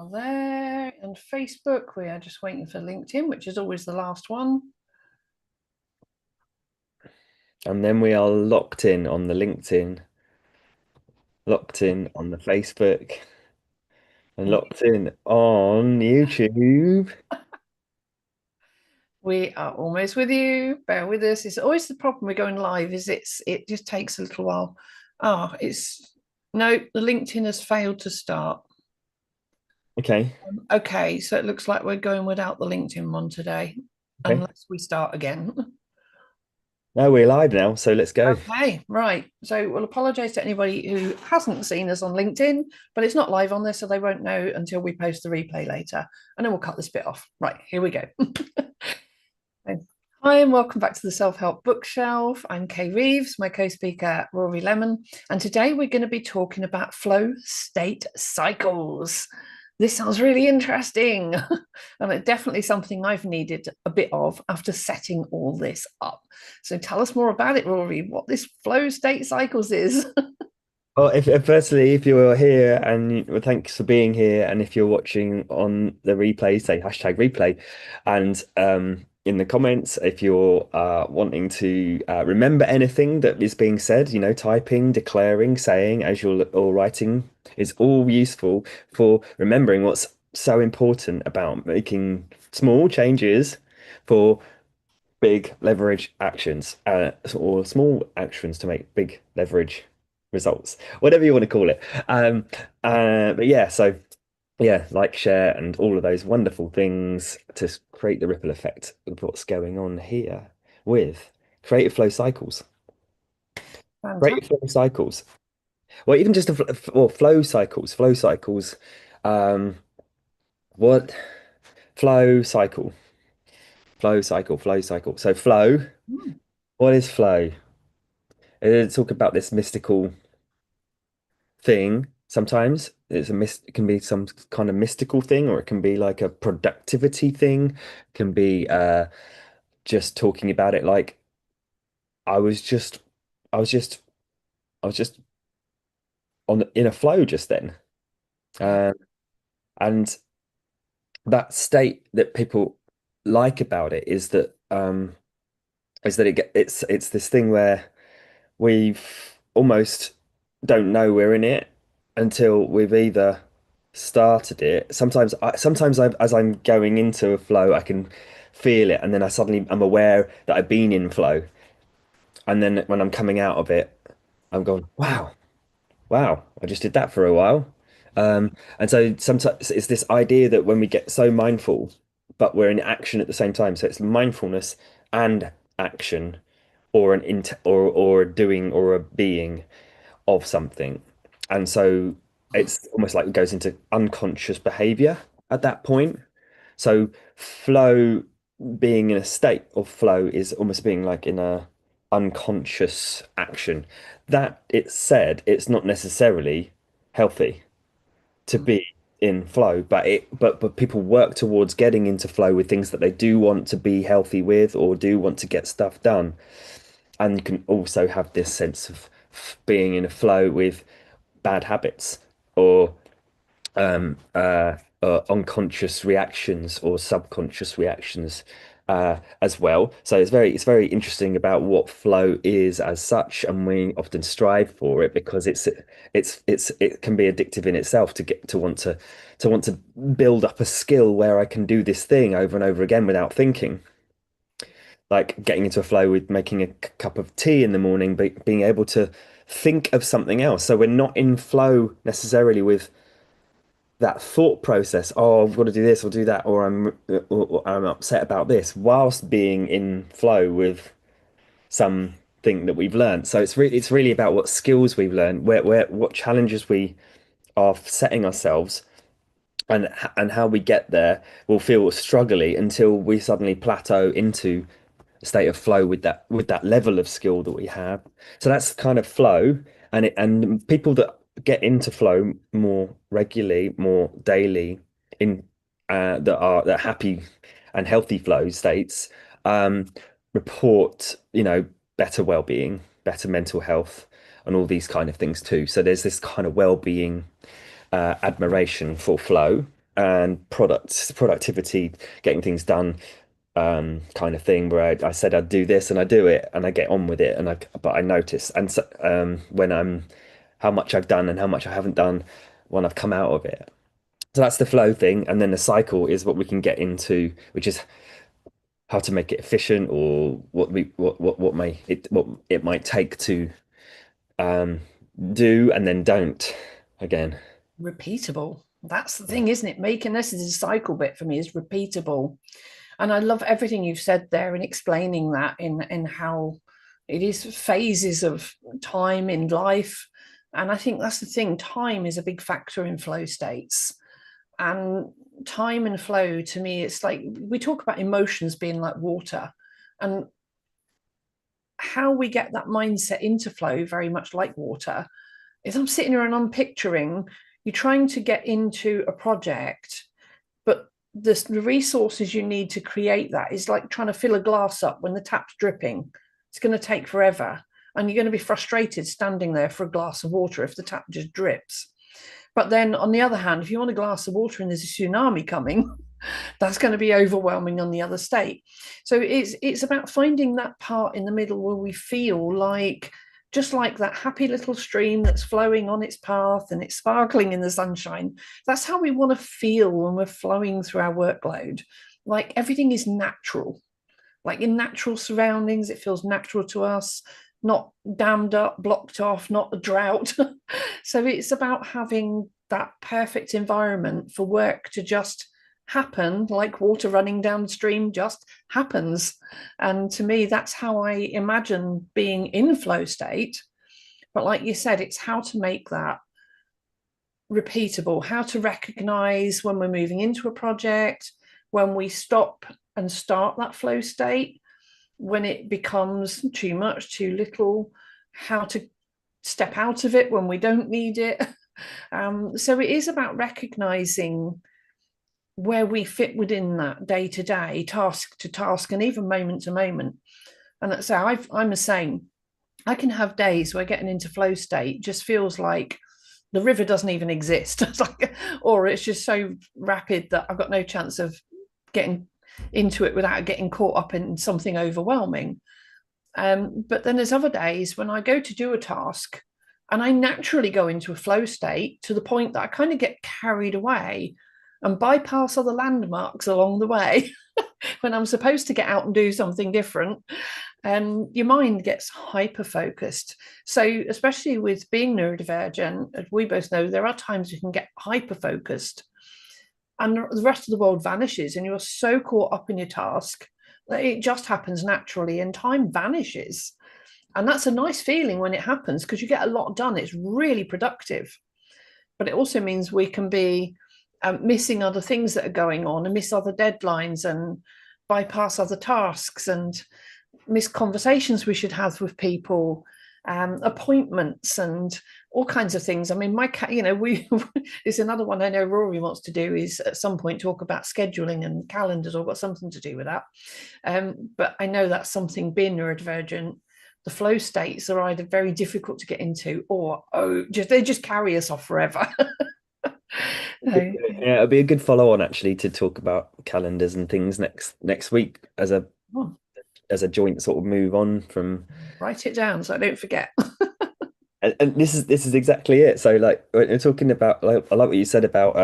are there. And Facebook, we are just waiting for LinkedIn, which is always the last one. And then we are locked in on the LinkedIn, locked in on the Facebook, and locked in on YouTube. We are almost with you. Bear with us. It's always the problem with going live is it just takes a little while. It's no, the LinkedIn has failed to start. Okay. Okay, so it looks like we're going without the LinkedIn one today, Okay. unless we start again. No, we're live now, so let's go. Okay, right. So we'll apologize to anybody who hasn't seen us on LinkedIn, but it's not live on there, so they won't know until we post the replay later. And then we'll cut this bit off. Right, here we go. Hi, and welcome back to the Self Help Bookshelf. I'm Kay Reeves, my co speaker, Rory Lemon. And today we're going to be talking about flow state cycles. This sounds really interesting. And it's definitely something I've needed a bit of after setting all this up. So tell us more about it, Rory, what this flow state cycles is. Well, if firstly, if you're here well, thanks for being here, and if you're watching on the replay, say hashtag replay, and in the comments, if you're wanting to remember anything that is being said, typing, declaring, saying as you're or writing is all useful for remembering what's so important about making small changes for big leverage actions, or small actions to make big leverage results, whatever you want to call it. But yeah, so yeah, like, share, and all of those wonderful things to create the ripple effect of what's going on here with creative flow cycles. Creative Fantastic. flow cycles. Well, even just or flow cycles. Flow cycles. Um, what flow cycle? Flow cycle. Flow cycle. So flow. What is flow? Talk about this mystical thing. Sometimes it can be some kind of mystical thing, or it can be like a productivity thing. It can be just talking about it like I was just I was just I was just in a flow just then. Yeah. Um, and that state that people like about it is that it's this thing where we've almost don't know we're in it until we've either started it. As I'm going into a flow, I can feel it, and then I'm aware that I've been in flow, and then when I'm coming out of it, I'm going, wow, I just did that for a while. And so sometimes it's this idea that when we get so mindful, but we're in action at the same time, so it's mindfulness and action, or an int or a doing or a being of something. And so it's almost like it goes into unconscious behavior at that point. So flow, being in a state of flow, is almost being like in a unconscious action. That it's said, it's not necessarily healthy to be in flow, but people work towards getting into flow with things that they do want to be healthy with or do want to get stuff done. And you can also have this sense of being in a flow with bad habits, or unconscious reactions or subconscious reactions as well. So it's very interesting about what flow is as such, and we often strive for it because it can be addictive in itself to get to want to build up a skill where I can do this thing over and over again without thinking, like getting into a flow with making a cup of tea in the morning, but being able to think of something else. So we're not in flow necessarily with that thought process. Oh, I've got to do this or do that, or I'm upset about this, whilst being in flow with something that we've learned. So it's really about what skills we've learned, where what challenges we are setting ourselves, and how we get there will feel struggly until we suddenly plateau into a state of flow with that level of skill that we have. So that's kind of flow, and people that get into flow more regularly, more daily, in that happy and healthy flow states, um, report better well-being, better mental health, and all these kind of things too. So there's this kind of well-being admiration for flow. and productivity, getting things done, kind of thing where I said I'd do this and I do it and I get on with it and but I notice and so, when I'm how much I've done and how much I haven't done when I've come out of it. So that's the flow thing, and then the cycle is what we can get into, which is how to make it efficient or what it might take to um do and then don't again. Repeatable. That's the Yeah. thing, isn't it? Making this is a cycle bit for me is repeatable. And I love everything you've said there in explaining that in how it is phases of time in life. And I think that's the thing. Time is a big factor in flow states. And time and flow to me, it's like we talk about emotions being like water. And how we get that mindset into flow, very much like water, is I'm sitting here and I'm picturing you're trying to get into a project, but the resources you need to create that is like trying to fill a glass up when the tap's dripping. It's going to take forever. And you're going to be frustrated standing there for a glass of water if the tap just drips. But then on the other hand, if you want a glass of water and there's a tsunami coming, that's going to be overwhelming on the other state. So it's about finding that part in the middle where we feel like just like that happy little stream that's flowing on its path and it's sparkling in the sunshine. That's how we want to feel when we're flowing through our workload. Like everything is natural, like in natural surroundings, it feels natural to us, not dammed up, blocked off, not a drought. So it's about having that perfect environment for work to just happen, like water running downstream just happens. And to me, that's how I imagine being in flow state. But like you said, it's how to make that repeatable, how to recognize when we're moving into a project, when we stop and start that flow state, when it becomes too much, too little, how to step out of it when we don't need it. So it is about recognizing where we fit within that day to day, task to task, and even moment to moment. And that's how I'm the same. I can have days where getting into flow state just feels like the river doesn't even exist. It's like, or it's just so rapid that I've got no chance of getting into it without getting caught up in something overwhelming. But then there's other days when I go to do a task and I naturally go into a flow state to the point that I kind of get carried away and bypass other landmarks along the way when I'm supposed to get out and do something different. And your mind gets hyper focused. So, especially with being neurodivergent, as we both know, there are times you can get hyper focused and the rest of the world vanishes, and you're so caught up in your task that it just happens naturally and time vanishes. And that's a nice feeling when it happens because you get a lot done. It's really productive. But it also means we can be missing other things that are going on and miss other deadlines and bypass other tasks and miss conversations we should have with people, appointments and all kinds of things. I mean, my cat, we is another one I know Rory wants to do is at some point talk about scheduling and calendars or got something to do with that. But I know that's something being neurodivergent. The flow states are either very difficult to get into or they just carry us off forever. So, Yeah, it'll be a good follow on actually to talk about calendars and things next week oh, as a joint sort of move on from. write it down so I don't forget. And this is exactly it. So like when you're talking about like I like what you said about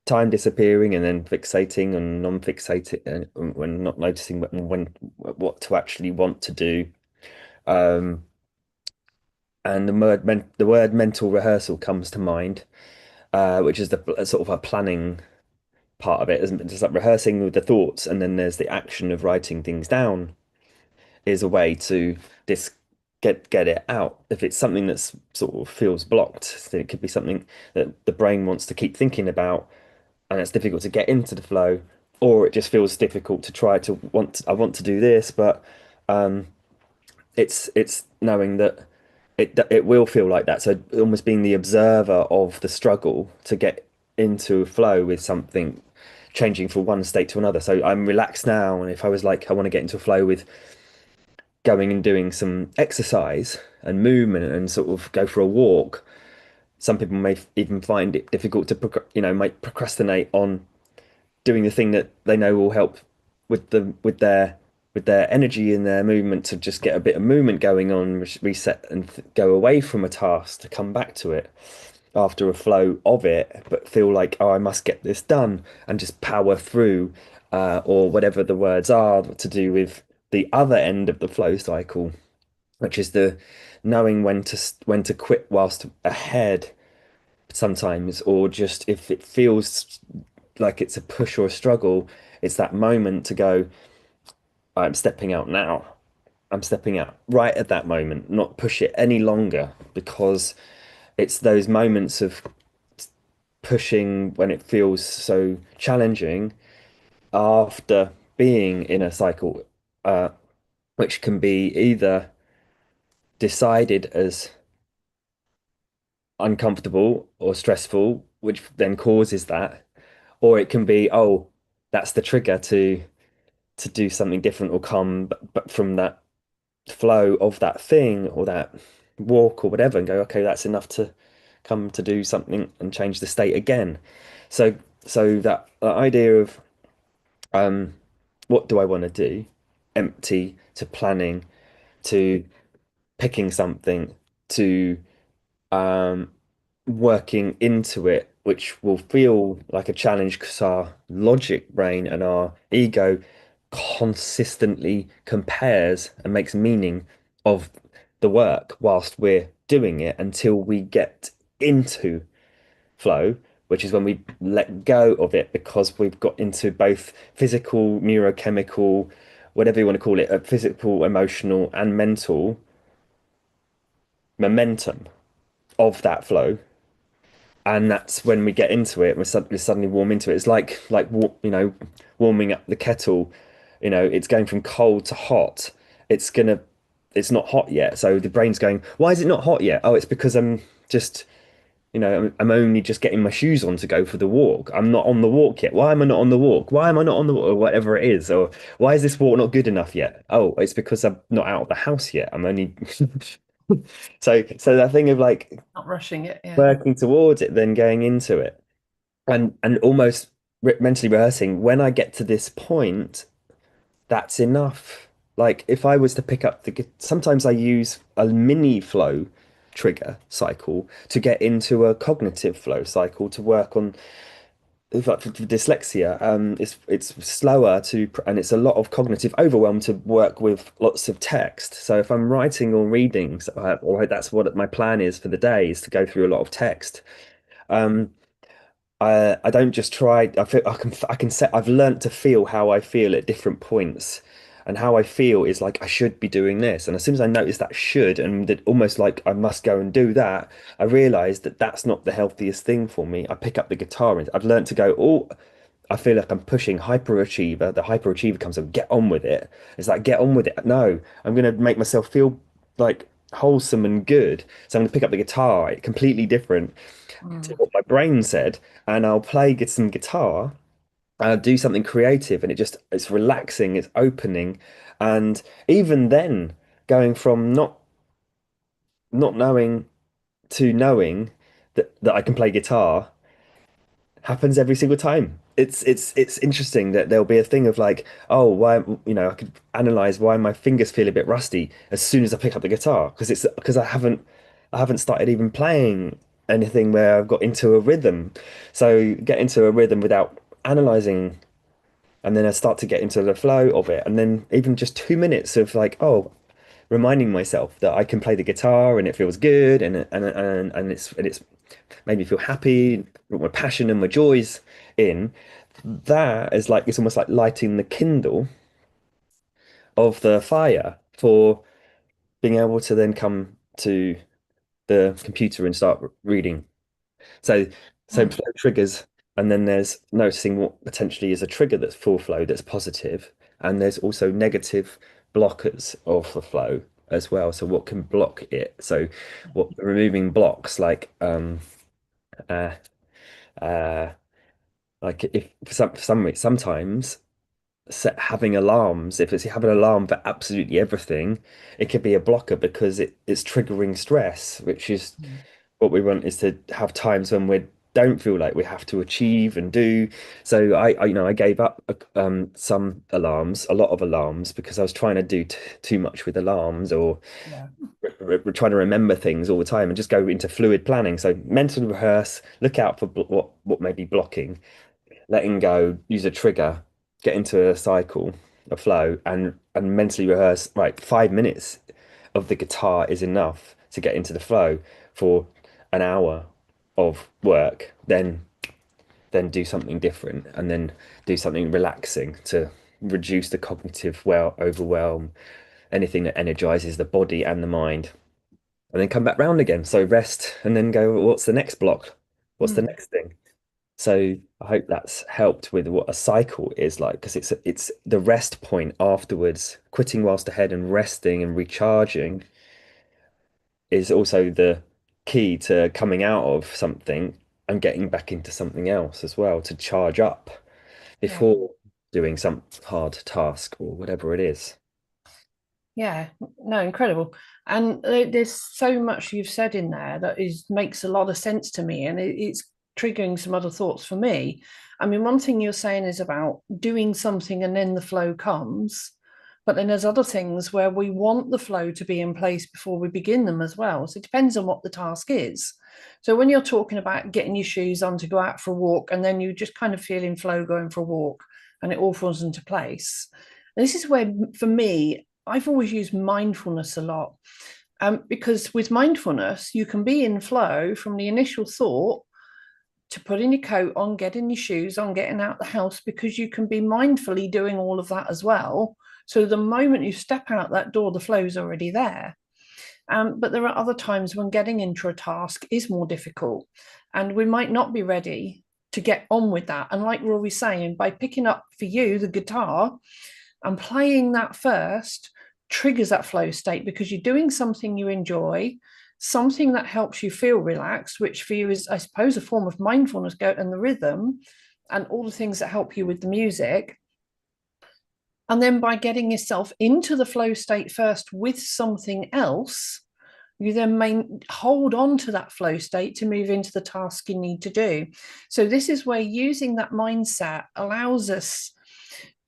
time disappearing and then fixating and non-fixating and when not noticing when what to actually want to do. Um and the word mental rehearsal comes to mind, which is the sort of a planning part of it, isn't it? Just like rehearsing with the thoughts and then there's the action of writing things down is a way to dis get it out. If it's something that's sort of feels blocked, then it could be something that the brain wants to keep thinking about, and it's difficult to get into the flow, or it just feels difficult to try to I want to do this, but um, it's knowing that it will feel like that. So almost being the observer of the struggle to get into a flow with something changing from one state to another. So I'm relaxed now, and if I was like I want to get into a flow with going and doing some exercise and movement and sort of go for a walk, some people may even find it difficult to, might procrastinate on doing the thing that they know will help with their energy and their movement to just get a bit of movement going on, reset and go away from a task to come back to it after a flow of it, but feel like, oh, I must get this done and just power through, or whatever the words are to do with the other end of the flow cycle, which is the knowing when to quit whilst ahead sometimes, or just if it feels like it's a push or a struggle, it's that moment to go, I'm stepping out now. I'm stepping out right at that moment, not push it any longer, because it's those moments of pushing when it feels so challenging after being in a cycle, uh, which can be either decided as uncomfortable or stressful, which then causes that, or it can be, oh, that's the trigger to do something different or come but from that flow of that thing or that walk or whatever and go, okay, that's enough to come to do something and change the state again. So that idea of, um, what do I want to do? Empty to planning to picking something to, um, working into it, which will feel like a challenge because our logic brain and our ego consistently compares and makes meaning of the work whilst we're doing it until we get into flow, which is when we let go of it because we've got into both physical, neurochemical, whatever you want to call it, physical, emotional, and mental momentum of that flow. And that's when we get into it, we suddenly warm into it. It's like warming up the kettle. It's going from cold to hot. It's gonna, it's not hot yet. So the brain's going, why is it not hot yet? Oh, it's because I'm just, I'm only just getting my shoes on to go for the walk. I'm not on the walk yet. Why am I not on the walk? Why am I not on the walk? Or whatever it is. Or why is this walk not good enough yet? Oh, it's because I'm not out of the house yet. I'm only so that thing of like Not rushing it. Yeah. working towards it, then going into it, and almost mentally rehearsing, when I get to this point, that's enough. Like if I was to pick up sometimes I use a mini flow trigger cycle to get into a cognitive flow cycle to work on, for dyslexia. It's slower and it's a lot of cognitive overwhelm to work with lots of text. So if I'm writing or reading, or that's what my plan is for the day, is to go through a lot of text. um I don't just try. I feel I can set. I've learnt to feel how I feel at different points, and how I feel is like I should be doing this. And as soon as I notice that should, and that almost like I must go and do that, I realize that that's not the healthiest thing for me. I pick up the guitar and I've learnt to go, oh, I feel like I'm pushing hyperachiever. The hyperachiever comes and get on with it. It's like, get on with it. No, I'm going to make myself feel like wholesome and good. So I'm going to pick up the guitar, completely different to Mm. what my brain said, and I'll get some guitar, do something creative, and it's relaxing, it's opening. And even then, going from not knowing to knowing that I can play guitar happens every single time. It's interesting that there'll be a thing of like, oh, why, I could analyze why my fingers feel a bit rusty as soon as I pick up the guitar, because I haven't started even playing anything where I've got into a rhythm. So get into a rhythm without analyzing, and then I start to get into the flow of it, and then even just 2 minutes of like, oh, reminding myself that I can play the guitar and it feels good, and it's made me feel happy, brought my passion and my joys in. That is like, it's almost like lighting the kindle of the fire for being able to then come to the computer and start reading. So so Mm. flow triggers, and then there's noticing what potentially is a trigger that's full flow that's positive, and there's also negative blockers of the flow as well. So what can block it? So what removing blocks uh uh like if sometimes having alarms, if it's having an alarm for absolutely everything, it could be a blocker because it's triggering stress, which is Mm. what we want is to have times when we don't feel like we have to achieve and do. So I gave up some alarms, a lot of alarms, because I was trying to do t too much with alarms, or Yeah. we're trying to remember things all the time and just go into fluid planning. So mentally rehearse, look out for what may be blocking, letting go, use a trigger, get into a cycle, a flow, and mentally rehearse. Right, 5 minutes of the guitar is enough to get into the flow for an hour of work. Then do something different, and then do something relaxing to reduce the cognitive overwhelm, anything that energizes the body and the mind, and then come back round again. So rest and then go, "Well, what's the next block? What's the Mm. next thing?" So I hope that's helped with what a cycle is like, because it's the rest point afterwards. Quitting whilst ahead and resting and recharging is also the key to coming out of something and getting back into something else as well, to charge up Yeah. before doing some hard task or whatever it is. Yeah, no, incredible. And there's so much you've said in there that is makes a lot of sense to me, and it's triggering some other thoughts for me. I mean, one thing you're saying is about doing something and then the flow comes, but then there's other things where we want the flow to be in place before we begin them as well. So it depends on what the task is. So when you're talking about getting your shoes on to go out for a walk, and then you just kind of feel in flow going for a walk, and it all falls into place. This is where, for me, I've always used mindfulness a lot, because with mindfulness, you can be in flow from the initial thought to putting your coat on, getting your shoes on, getting out the house, because you can be mindfully doing all of that as well. So the moment you step out that door, the flow's already there. But there are other times when getting into a task is more difficult, and we might not be ready to get on with that. And like Rory's saying, by picking up for you the guitar and playing that first triggers that flow state, because you're doing something you enjoy, something that helps you feel relaxed, which for you is, I suppose, a form of mindfulness, go and the rhythm and all the things that help you with the music. And then by getting yourself into the flow state first with something else, you then may hold on to that flow state to move into the task you need to do. So this is where using that mindset allows us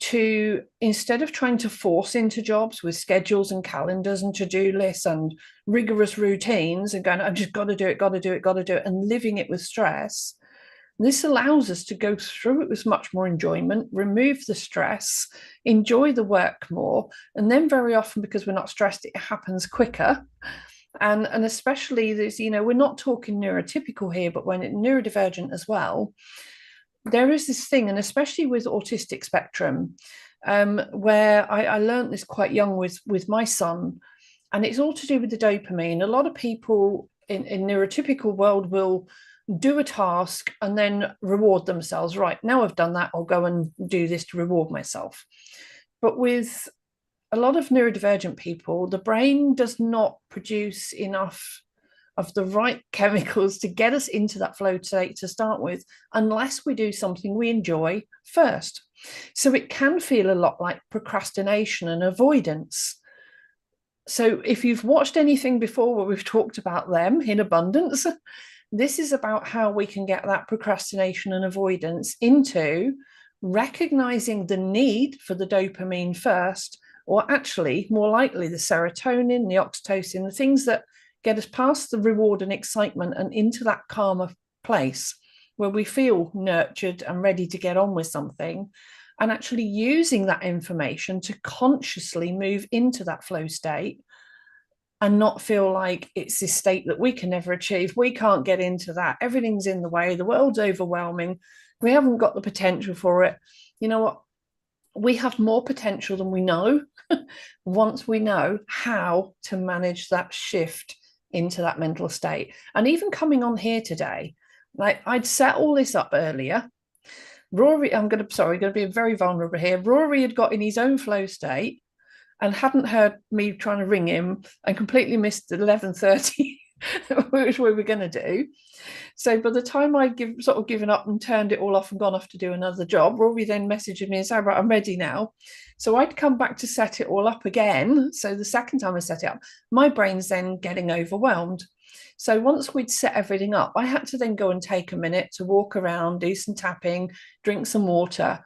to, instead of trying to force into jobs with schedules and calendars and to-do lists and rigorous routines and going, I've just got to do it, got to do it, got to do it, and living it with stress, this allows us to go through it with much more enjoyment, remove the stress, enjoy the work more. And then very often, because we're not stressed, it happens quicker. And especially this, we're not talking neurotypical here, but when it neurodivergent as well, there is this thing, and especially with autistic spectrum, where I learned this quite young with my son, and it's all to do with the dopamine. A lot of people in neurotypical world will do a task and then reward themselves. Right, now I've done that, I'll go and do this to reward myself. But with a lot of neurodivergent people, the brain does not produce enough of the right chemicals to get us into that flow state to start with, unless we do something we enjoy first. So it can feel a lot like procrastination and avoidance. So if you've watched anything before where we've talked about them in abundance, this is about how we can get that procrastination and avoidance into recognizing the need for the dopamine first, or actually more likely the serotonin, the oxytocin, the things that get us past the reward and excitement and into that calmer place where we feel nurtured and ready to get on with something, and actually using that information to consciously move into that flow state and not feel like it's this state that we can never achieve. We can't get into that. Everything's in the way. The world's overwhelming. We haven't got the potential for it. You know what? We have more potential than we know once we know how to manage that shift into that mental state. And even coming on here today, like I'd set all this up earlier. Rory, going to be very vulnerable here. Rory had got in his own flow state and hadn't heard me trying to ring him and completely missed 11:30, which we were going to do. So by the time I'd given up and turned it all off and gone off to do another job, Rory then messaged me and said, right, I'm ready now. So I'd come back to set it all up again. So the second time I set it up, my brain's then getting overwhelmed. So once we'd set everything up, I had to then go and take a minute to walk around, do some tapping, drink some water,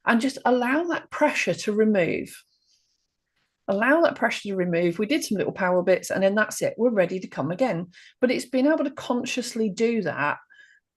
and just allow that pressure to remove. Allow that pressure to remove. We did some little power bits, and then that's it. We're ready to come again. But it's being able to consciously do that,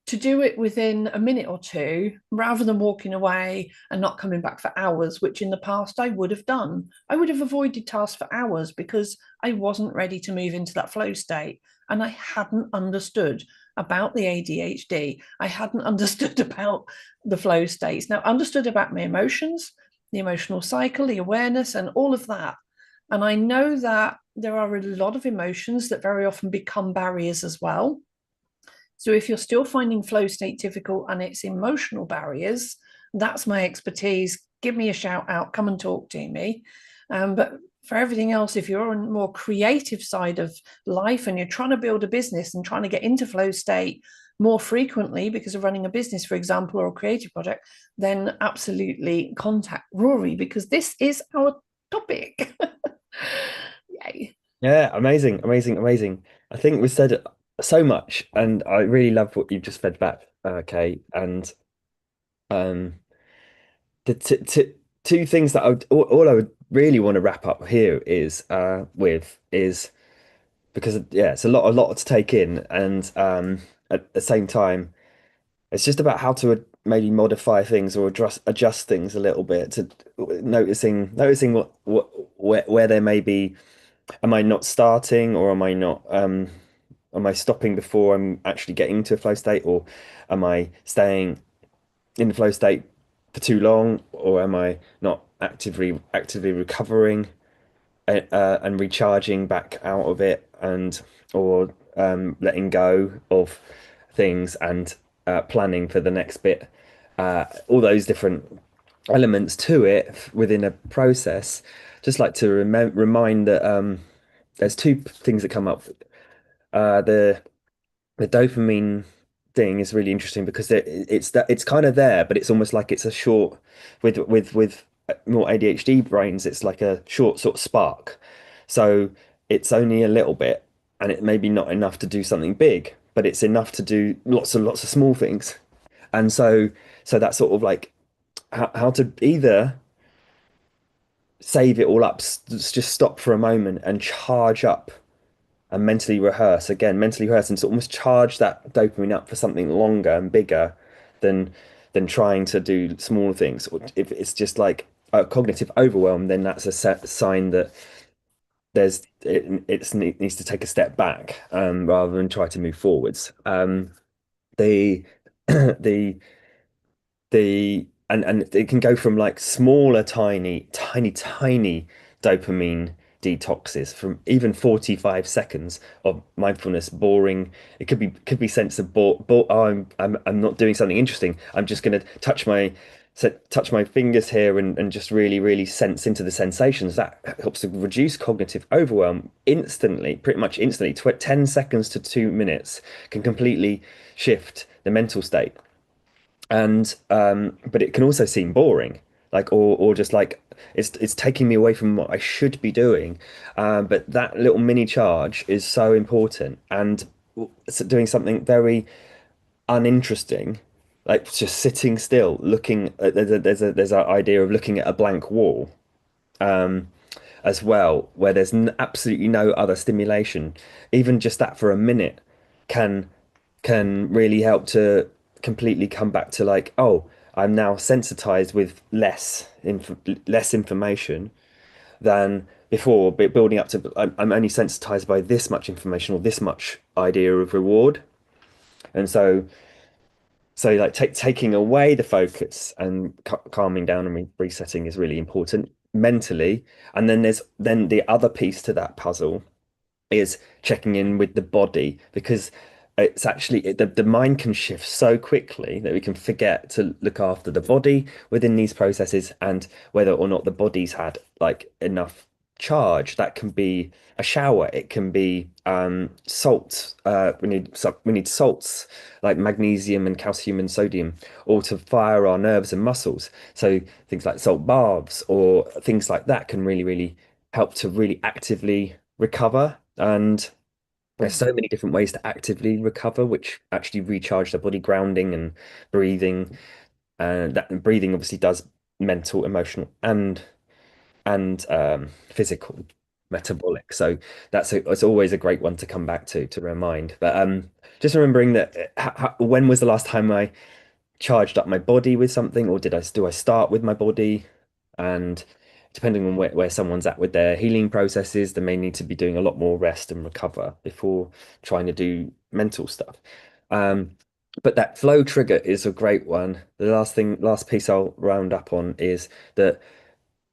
to do it within a minute or two, rather than walking away and not coming back for hours, which in the past I would have done. I would have avoided tasks for hours because I wasn't ready to move into that flow state. And I hadn't understood about the ADHD. I hadn't understood about the flow states. Now, understood about my emotions, the emotional cycle, the awareness, and all of that. And I know that there are a lot of emotions that very often become barriers as well. So if you're still finding flow state difficult and it's emotional barriers, that's my expertise. Give me a shout out, come and talk to me. But for everything else, if you're on a more creative side of life and you're trying to build a business and trying to get into flow state more frequently because of running a business, for example, or a creative project, then absolutely contact Rory because this is our topic. Yay. Yeah, amazing, amazing, amazing. I think we said so much, and I really love what you've just fed back, Kay. And um, the two things that all I would really want to wrap up here is with is because yeah, it's a lot to take in, and at the same time, it's just about how to maybe modify things or adjust things a little bit to noticing what where there may be. Am I not starting, or am I stopping before I'm actually getting to a flow state, or am I staying in the flow state for too long, or am I not actively recovering and recharging back out of it, and or letting go of things and planning for the next bit. All those different elements to it within a process. Just like to remind that there's two things that come up. The dopamine thing is really interesting because it's kind of there, but it's almost like it's a short with more ADHD brains. It's like a short sort of spark, so it's only a little bit, and it may be not enough to do something big, but it's enough to do lots of small things. And so that's sort of like how to either save it all up, just stop for a moment and charge up and mentally rehearse and to almost charge that dopamine up for something longer and bigger than trying to do smaller things. Or if it's just like a cognitive overwhelm, then that's a sign that it needs to take a step back rather than try to move forwards. The the and it can go from like smaller, tiny dopamine detoxes from even 45 seconds of mindfulness, boring. It could be sense of oh, I'm not doing something interesting. I'm just going to touch my fingers here and just really sense into the sensations. That helps to reduce cognitive overwhelm instantly, pretty much instantly. 10 seconds to 2 minutes can completely shift the mental state. And but it can also seem boring, like or just like it's taking me away from what I should be doing. But that little mini charge is so important, and doing something very uninteresting, like just sitting still looking at, there's an idea of looking at a blank wall as well, where there's absolutely no other stimulation. Even just that for a minute can really help to completely come back to like, oh, I'm now sensitized with less information than before, but building up to I'm only sensitized by this much information or this much idea of reward. And so like taking away the focus and calming down and resetting is really important mentally. And then there's the other piece to that puzzle is checking in with the body, because it's actually the mind can shift so quickly that we can forget to look after the body within these processes, and whether or not the body's had like enough charge. That can be a shower, it can be salts. We need salts like magnesium and calcium and sodium, or to fire our nerves and muscles. So things like salt baths or things like that can really help to really actively recover. And there's so many different ways to actively recover, which actually recharge the body, grounding and breathing. That breathing obviously does mental, emotional, and physical, metabolic. So it's always a great one to come back to remind. But just remembering that when was the last time I charged up my body with something, or do I start with my body? And depending on where someone's at with their healing processes, they may need to be doing a lot more rest and recover before trying to do mental stuff. Um, but that flow trigger is a great one. The last piece I'll round up on is that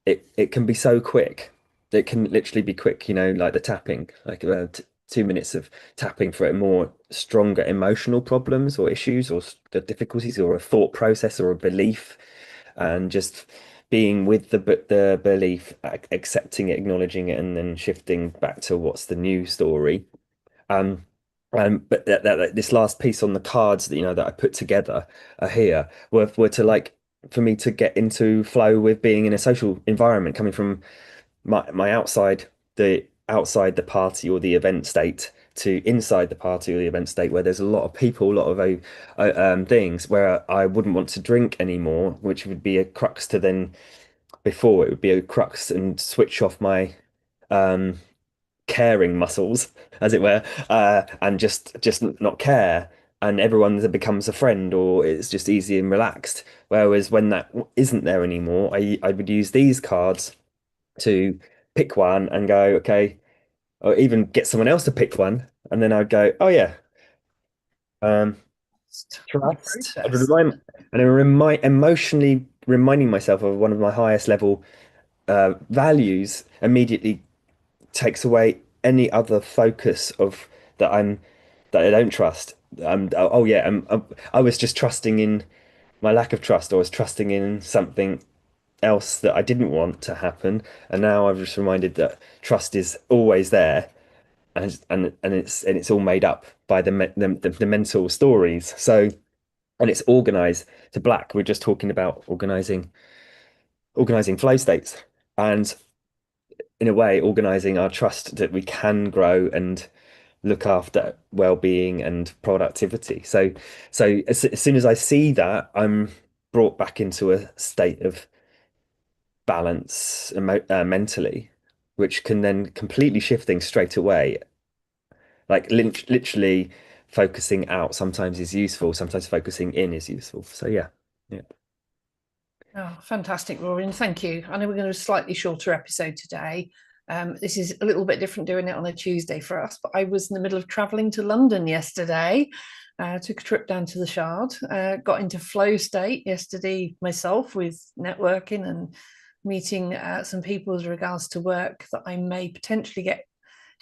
it can be so quick. It can literally be quick, like the tapping, like 2 minutes of tapping for a more stronger emotional problems or issues or the difficulties or a thought process or a belief, and just being with the belief, accepting it, acknowledging it, and then shifting back to what's the new story. Um, but this last piece on the cards that I put together here were to like for me to get into flow with being in a social environment, coming from my outside the party or the event state to inside the party or the event state where there's a lot of people, a lot of things where I wouldn't want to drink anymore, which would be a crux to then before it would be a crux and switch off my um caring muscles, as it were, and just not care, and everyone becomes a friend, or it's just easy and relaxed. Whereas when that isn't there anymore, I would use these cards to pick one and go, okay, or even get someone else to pick one, and then I'd go, oh yeah, um, The trust. I would process. emotionally reminding myself of one of my highest level values immediately takes away any other focus of that I'm that I don't trust. Oh yeah, I was just trusting in my lack of trust. I was trusting in something else that I didn't want to happen, and now I've just reminded that trust is always there, and it's all made up by the mental stories. So, and it's organized to black. We're just talking about organizing flow states, and in a way, organizing our trust that we can grow and look after well-being and productivity. So as soon as I see that, I'm brought back into a state of balance mentally, which can then completely shift things straight away. Like literally focusing out sometimes is useful, sometimes focusing in is useful. So yeah, yeah. Oh, fantastic, Rory, and thank you. I know we're going to do a slightly shorter episode today. This is a little bit different doing it on a Tuesday for us, but I was in the middle of traveling to London yesterday. Took a trip down to the Shard, got into flow state yesterday myself with networking and meeting some people with regards to work that I may potentially get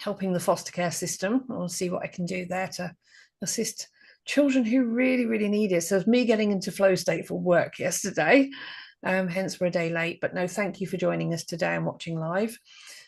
helping the foster care system. I'll see what I can do there to assist children who really, really need it. So it's me getting into flow state for work yesterday. Hence we're a day late. But no, thank you for joining us today and watching live.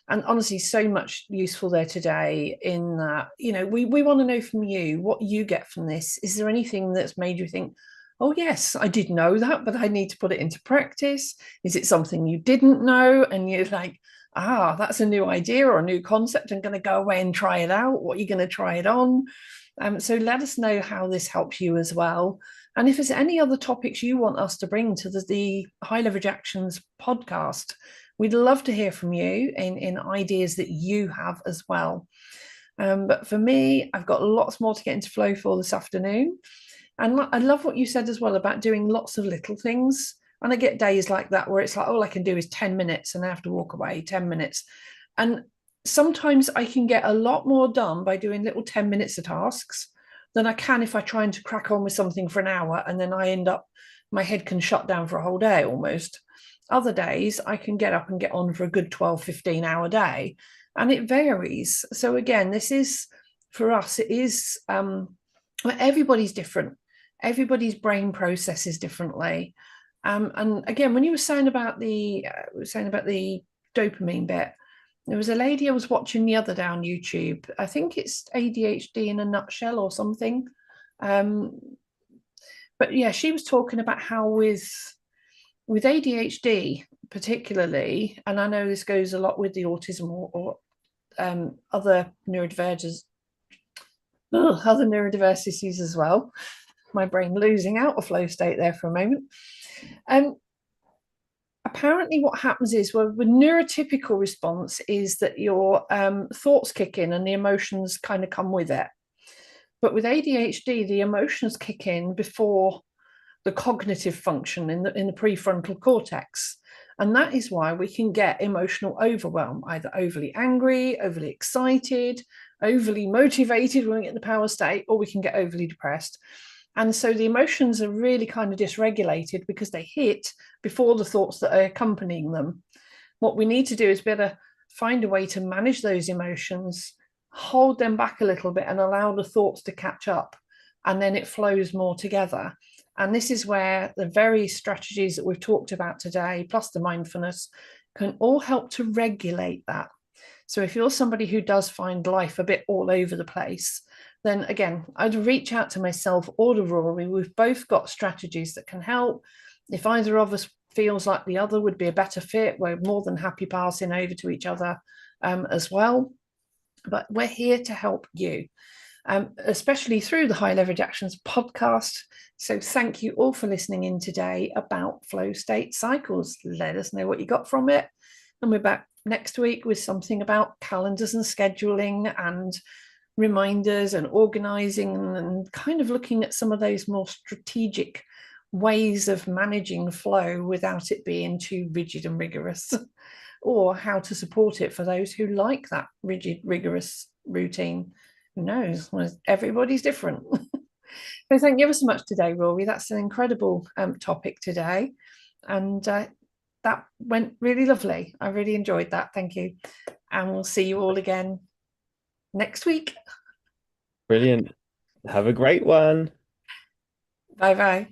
And honestly, so much useful there today in that, we want to know from you what you get from this. Is there anything that's made you think, oh, yes, I did know that, but I need to put it into practice? Is it something you didn't know? And you're like, that's a new idea or a new concept. I'm going to go away and try it out. What are you going to try it on? So let us know how this helps you as well. And if there's any other topics you want us to bring to the High Leverage Actions podcast, we'd love to hear from you in ideas that you have as well. But for me, I've got lots more to get into flow for this afternoon. And I love what you said as well about doing lots of little things. And I get days like that where it's like, all I can do is 10 minutes and I have to walk away 10 minutes. And sometimes I can get a lot more done by doing little 10 minutes of tasks than I can if I try to crack on with something for an hour and then I end up, my head can shut down for a whole day almost. Other days I can get up and get on for a good 12, 15-hour day. And it varies. So again, this is for us, it is everybody's different. Everybody's brain processes differently. And again, when you were saying about the dopamine bit, there was a lady I was watching the other day on YouTube. I think it's ADHD in a nutshell or something. Um, but yeah, she was talking about how with ADHD particularly, and I know this goes a lot with the autism or other neurodivergent other neurodiversities as well. My brain losing out of flow state there for a moment. Um, Apparently what happens is, well, the neurotypical response is that your thoughts kick in and the emotions kind of come with it. But with ADHD, the emotions kick in before the cognitive function in the prefrontal cortex. And that is why we can get emotional overwhelm, either overly angry, overly excited, overly motivated when we get in the power state, or we can get overly depressed. And so the emotions are really kind of dysregulated because they hit before the thoughts that are accompanying them. What we need to do is better find a way to manage those emotions, hold them back a little bit, and allow the thoughts to catch up. And then it flows more together. And this is where the various strategies that we've talked about today, plus the mindfulness, can all help to regulate that. So if you're somebody who does find life a bit all over the place, then again, I'd reach out to myself or to Rory. We've both got strategies that can help. If either of us feels like the other would be a better fit, we're more than happy passing over to each other as well. But we're here to help you, especially through the High Leverage Actions podcast. So thank you all for listening in today about flow state cycles. Let us know what you got from it. And we're back next week with something about calendars and scheduling and reminders and organizing and kind of looking at some of those more strategic ways of managing flow without it being too rigid and rigorous, or how to support it for those who like that rigid, rigorous routine. Who knows? Well, everybody's different. So thank you ever so much today, Rory. That's an incredible topic today. And that went really lovely. I really enjoyed that. Thank you. And we'll see you all again next week. Brilliant. Have a great one. Bye bye.